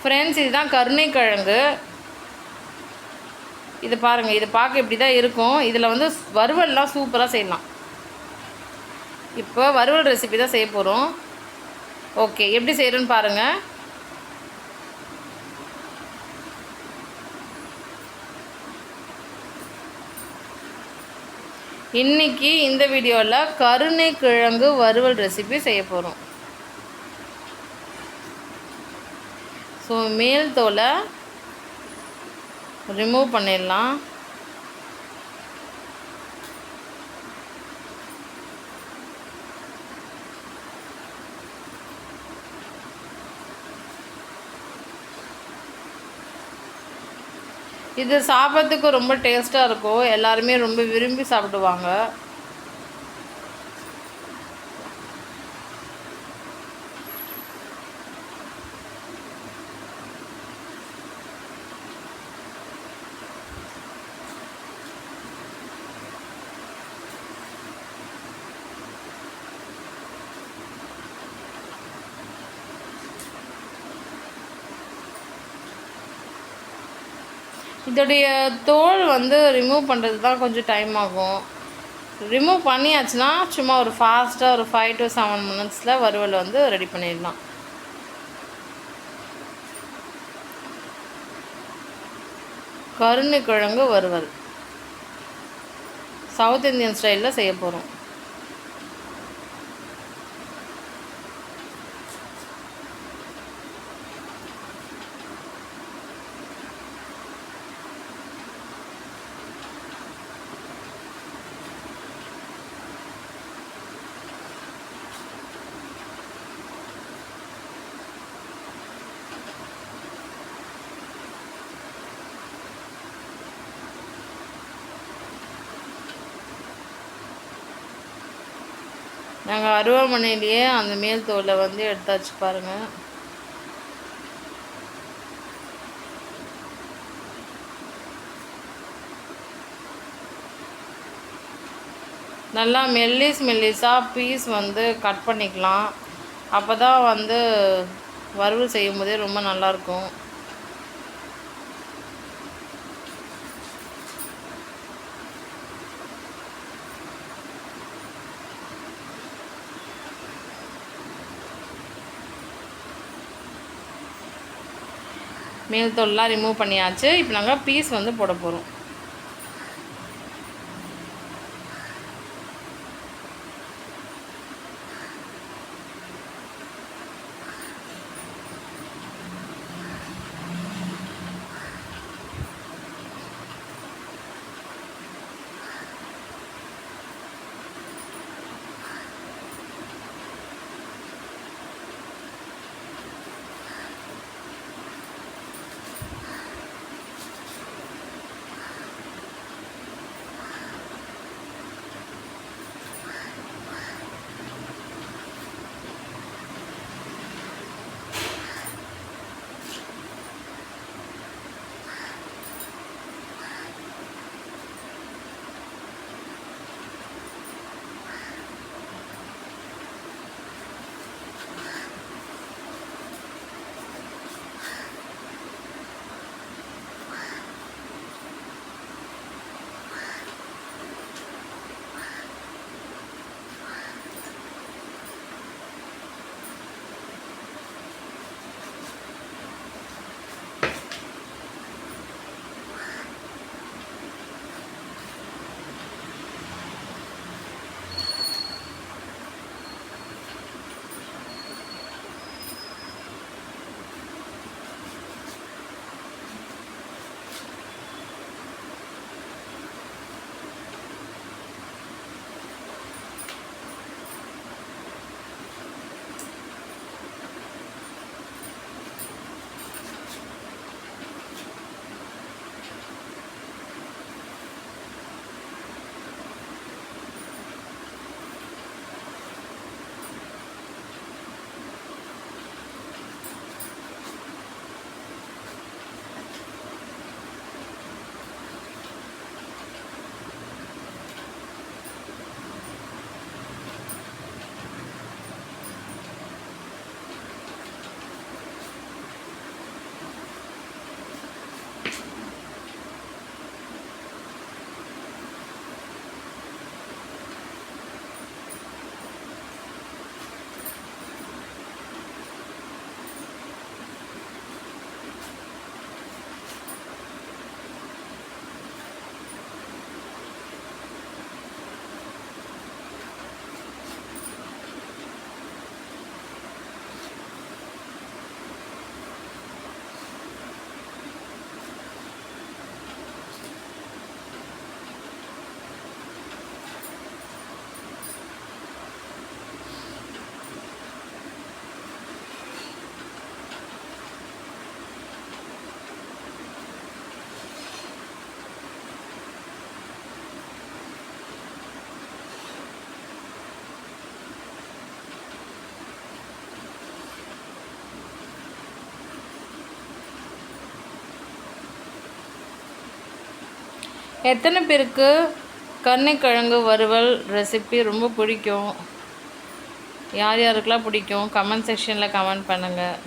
Friends, இதுதான் கருணைக்கிழங்கு. இது பாருங்கள், இது பார்க்க இப்படி தான் இருக்கும். இதில் வந்து வறுவல்லாம் சூப்பராக செய்யலாம். இப்போ வறுவல் ரெசிபி தான் செய்ய போகிறோம். ஓகே, எப்படி செய்கிறோன்னு பாருங்கள். இன்றைக்கி இந்த வீடியோவில் கருணைக்கிழங்கு வறுவல் ரெசிபி செய்ய போகிறோம். ஸோ மேல் தோலை ரிமூவ் பண்ணிடலாம். இது சாப்பிட்றதுக்கு ரொம்ப டேஸ்ட்டாக இருக்கும். எல்லாருமே ரொம்ப விரும்பி சாப்பிடுவாங்க. இதோடைய தோல் வந்து ரிமூவ் பண்ணுறது தான் கொஞ்சம் டைம் ஆகும். ரிமூவ் பண்ணியாச்சுன்னா சும்மா ஒரு ஃபாஸ்ட்டாக ஒரு 5 to 7 minutes வறுவல் வந்து ரெடி பண்ணிடலாம். கருணைக்கிழங்கு வறுவல் சவுத் இந்தியன் ஸ்டைலில் செய்ய போகிறோம். நாங்கள் அருவாமனையிலேயே அந்த மேல் தோலை வந்து எடுத்தாச்சு பாருங்கள். நல்லா மெல்லிஸாக பீஸ் வந்து கட் பண்ணிக்கலாம். அப்போ தான் வந்து வறுவல் செய்யும் போதே ரொம்ப நல்லாயிருக்கும். மேல் தோல்லாம் ரிமூவ் பண்ணியாச்சு. இப்போ நாங்கள் பீஸ் வந்து போட போகிறோம். எத்தனை பேருக்கு கருணைக்கிழங்கு வறுவல் ரெசிபி ரொம்ப பிடிக்கும்? யார் யாருக்கெல்லாம் பிடிக்கும் கமெண்ட் செக்ஷனில் கமெண்ட் பண்ணுங்கள்.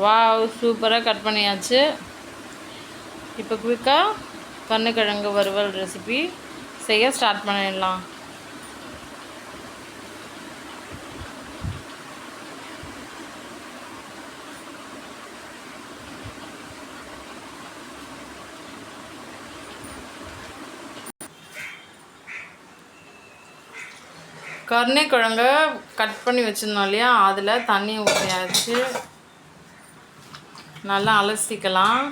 வாவ், சூப்பராக கட் பண்ணியாச்சு. இப்போ குயிக்காக கருணைக்கிழங்கு வறுவல் ரெசிபி செய்ய ஸ்டார்ட் பண்ணிடலாம். கருணைக்கிழங்க கட் பண்ணி வச்சுருந்தோம் இல்லையா, அதில் தண்ணி ஊற்றியாச்சு. நல்லா அலசிக்கலாம்.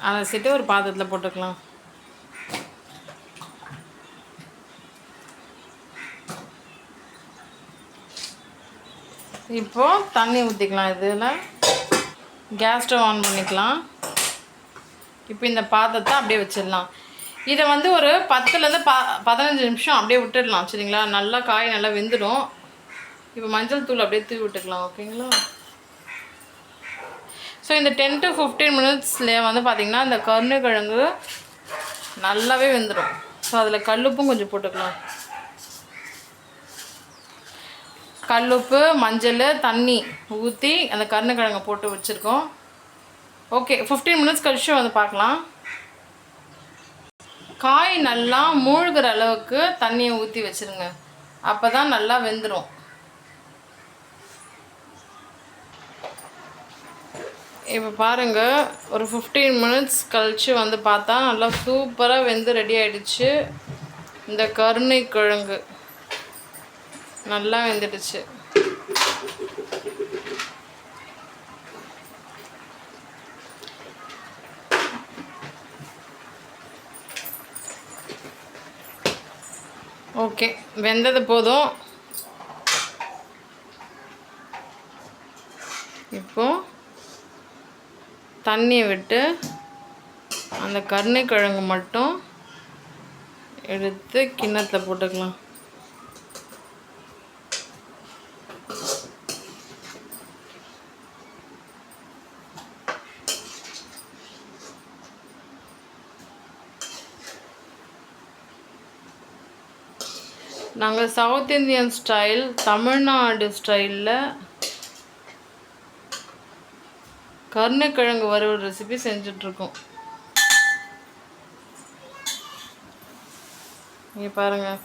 அலசிட்டு ஒரு பாத்திரத்தில் போட்டுக்கலாம். இப்போது தண்ணி ஊற்றிக்கலாம். இதில் கேஸ் ஸ்டவ் ஆன் பண்ணிக்கலாம். இப்போ இந்த பாத்திரத்தை அப்படியே வச்சிடலாம். இதை வந்து ஒரு 10லேருந்து 15 நிமிஷம் அப்படியே விட்டுடலாம். சரிங்களா? நல்லா காய் நல்லா வெந்துடும். இப்போ மஞ்சள் தூள் அப்படியே தூவி விட்டுக்கலாம். ஓகேங்களா? ஸோ இந்த 10 to 15 மினிட்ஸ்லேயே வந்து பார்த்திங்கன்னா இந்த கருணைக்கிழங்கு நல்லாவே வெந்துடும். ஸோ அதில் கல்லுப்பும் கொஞ்சம் போட்டுக்கலாம். கல்லுப்பு, மஞ்சள், தண்ணி ஊற்றி அந்த கருணைக்கிழங்கை போட்டு வச்சுருக்கோம். ஓகே, 15 மினிட்ஸ் கழிச்சு வந்து பார்க்கலாம். காய் நல்லா மூழ்கிற அளவுக்கு தண்ணியை ஊற்றி வச்சுருங்க. அப்போ தான் நல்லா வெந்துடும். இப்போ பாருங்கள், ஒரு 15 மினிட்ஸ் கழித்து வந்து பார்த்தா நல்லா சூப்பராக வெந்து ரெடி ஆகிடுச்சு. இந்த கருணைக்கிழங்கு நல்லா வெந்துடுச்சு. ஓகே, வெந்தது போதும். இப்போது தண்ணியை விட்டு அந்த கருணைக்கிழங்கு மட்டும் எடுத்து கிண்ணத்தில் போட்டுக்கலாம். நாங்கள் சவுத் இந்தியன் ஸ்டைல், தமிழ்நாடு ஸ்டைலில் கருணைக்கிழங்கு வறுவல் ரெசிபி செஞ்சிட்ருக்கோம். இங்கே பாருங்கள்,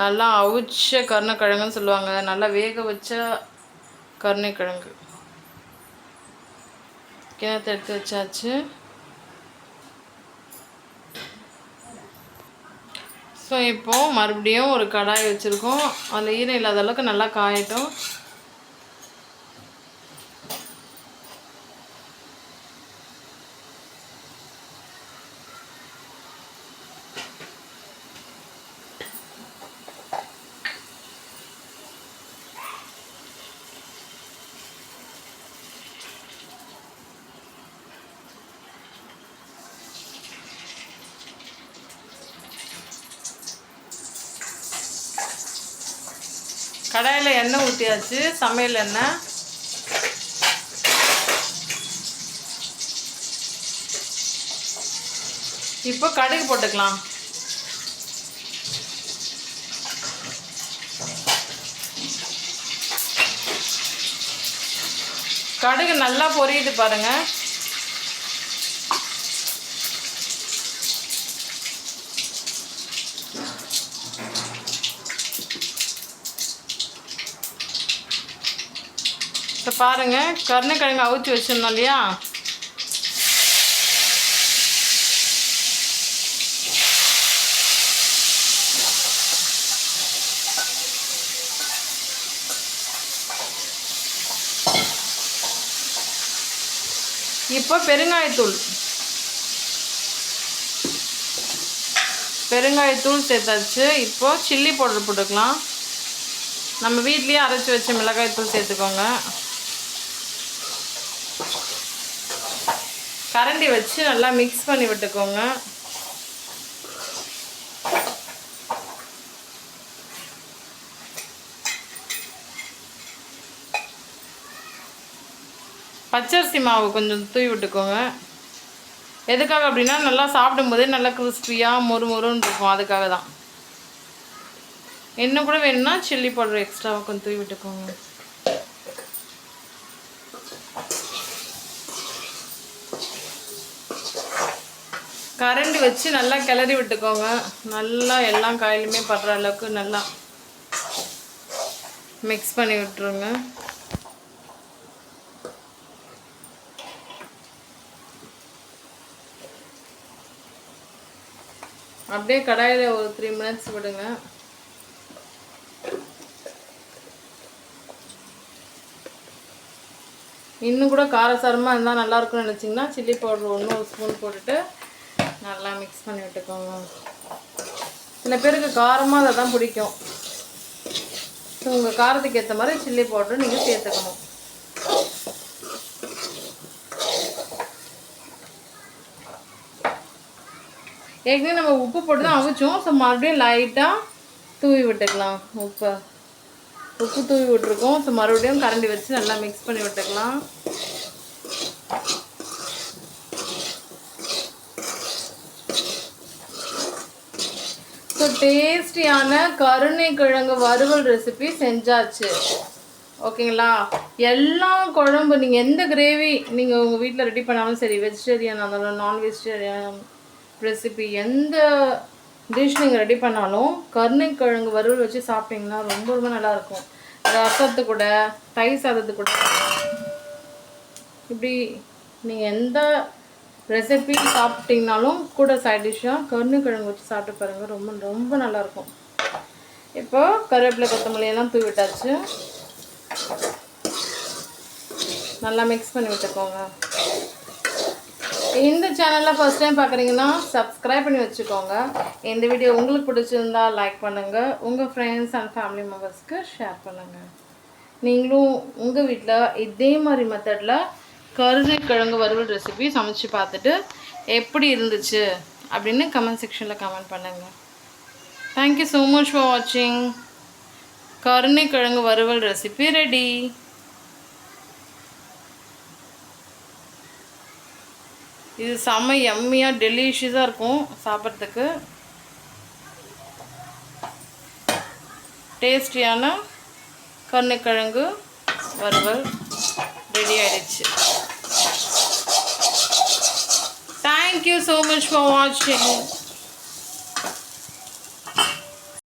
நல்லா அவிச்ச கருணைக்கிழங்குன்னு சொல்லுவாங்க. நல்லா வேக வச்ச கருணைக்கிழங்கு கிணத்து எடுத்து வச்சாச்சு. ஸோ இப்போது மறுபடியும் ஒரு கடாய் வச்சுருக்கோம். அதில் ஈரம் இல்லாத அளவுக்கு நல்லா காயட்டும். கடாயில் எண்ணெய் ஊற்றியாச்சு, சமையல் எண்ணெய். இப்போ கடுகு போட்டுக்கலாம். கடுகு நல்லா பொரியுது பாருங்க. இப்போ பாருங்க, கருணைக்கிழங்கு அவிச்சு வச்சிருந்தோம் இல்லையா, இப்போ பெருங்காயத்தூள் சேர்த்தாச்சு. இப்போ சில்லி பவுடர் போட்டுக்கலாம். நம்ம வீட்லேயே அரைச்சி வச்ச மிளகாய்த்தூள் சேர்த்துக்கோங்க. கரண்டி வச்சு நல்லா மிக்ஸ் பண்ணி விட்டுக்கோங்க. பச்சரிசி மாவு கொஞ்சம் தூவி விட்டுக்கோங்க. எதுக்காக அப்படின்னா நல்லா சாப்பிடும்போதே நல்லா கிறிஸ்பியாக மொறுன்னு இருக்கும், அதுக்காக தான். இன்னும் கூட வேணும்னா சில்லி பவுடர் எக்ஸ்ட்ராவாக கொஞ்சம் தூவி விட்டுக்கோங்க. கரண்டி வச்சு நல்லா கிளறி விட்டுக்கோங்க. நல்லா எல்லா காயிலுமே படுற அளவுக்கு நல்லா மிக்ஸ் பண்ணி விட்டுருங்க. அப்படியே கடாயில் ஒரு 3 minutes விடுங்க. இன்னும் கூட காரசாரமாக இருந்தால் நல்லாயிருக்கும்னு நினச்சிங்கன்னா சில்லி பவுடர் 1 ஸ்பூன் போட்டுட்டு நல்லா மிக்ஸ் பண்ணி விட்டுக்கோங்க. சில பேருக்கு காரமாக அதை தான் பிடிக்கும். ஸோ உங்கள் காரத்துக்கு ஏற்ற மாதிரி சில்லி பவுடர் நீங்கள் சேர்த்துக்கணும். ஏற்கனவே நம்ம உப்பு போட்டு தான் அவிச்சோம். ஸோ மறுபடியும் லைட்டாக தூவி விட்டுக்கலாம். உப்பு தூவி விட்டுருக்கோம். ஸோ மறுபடியும் கரண்டி வச்சு நல்லா மிக்ஸ் பண்ணி விட்டுக்கலாம். ஸோ டேஸ்டியான கருணைக்கிழங்கு வறுவல் ரெசிபி செஞ்சாச்சு. ஓகேங்களா? எல்லா குழம்பு நீங்கள் எந்த கிரேவி நீங்கள் உங்கள் வீட்டில் ரெடி பண்ணாலும் சரி, வெஜிடேரியன் இருந்தாலும் நான் வெஜிடேரியன் ரெசிபி எந்த டிஷ் நீங்கள் ரெடி பண்ணாலும் கருணைக்கிழங்கு வறுவல் வச்சு சாப்பிட்டிங்கன்னா ரொம்ப ரொம்ப நல்லாயிருக்கும். ரசத்து கூட, தயிர் சாதத்து கூட, இப்படி நீங்கள் எந்த ரெசிபி சாப்பிட்டிங்கனாலும் கூட சைட் டிஷ்ஷாக கருணைக்கிழங்கு வச்சு சாப்பிட்டு பாருங்கள். ரொம்ப ரொம்ப நல்லாயிருக்கும். இப்போ கருவேப்பிலை கொத்தமல்லியெல்லாம் தூவி விட்டாச்சு. நல்லா மிக்ஸ் பண்ணி விட்டுக்கோங்க. இந்த சேனலில் ஃபர்ஸ்ட் டைம் பார்க்குறீங்கன்னா சப்ஸ்கிரைப் பண்ணி வச்சுக்கோங்க. இந்த வீடியோ உங்களுக்கு பிடிச்சிருந்தா லைக் பண்ணுங்கள். உங்கள் ஃப்ரெண்ட்ஸ் அண்ட் ஃபேமிலி மெம்பர்ஸ்க்கு ஷேர் பண்ணுங்கள். நீங்களும் உங்கள் வீட்டில் இதே மாதிரி மெத்தடில் கருணைக்கிழங்கு வறுவல் ரெசிபி சமைச்சு பார்த்துட்டு எப்படி இருந்துச்சு அப்படின்னு கமெண்ட் செக்ஷனில் கமெண்ட் பண்ணுங்கள். தேங்க்யூ ஸோ மச் ஃபார் வாட்சிங். கருணைக்கிழங்கு வறுவல் ரெசிபி ரெடி. இது செம்ம எம்மியாக டெலிஷியஸாக இருக்கும் சாப்பிட்றதுக்கு. டேஸ்டியான கருணைக்கிழங்கு வறுவல் ரெடி ஆயிடுச்சு. தேங்க்யூ ஸோ மச் ஃபார் வாட்சிங்.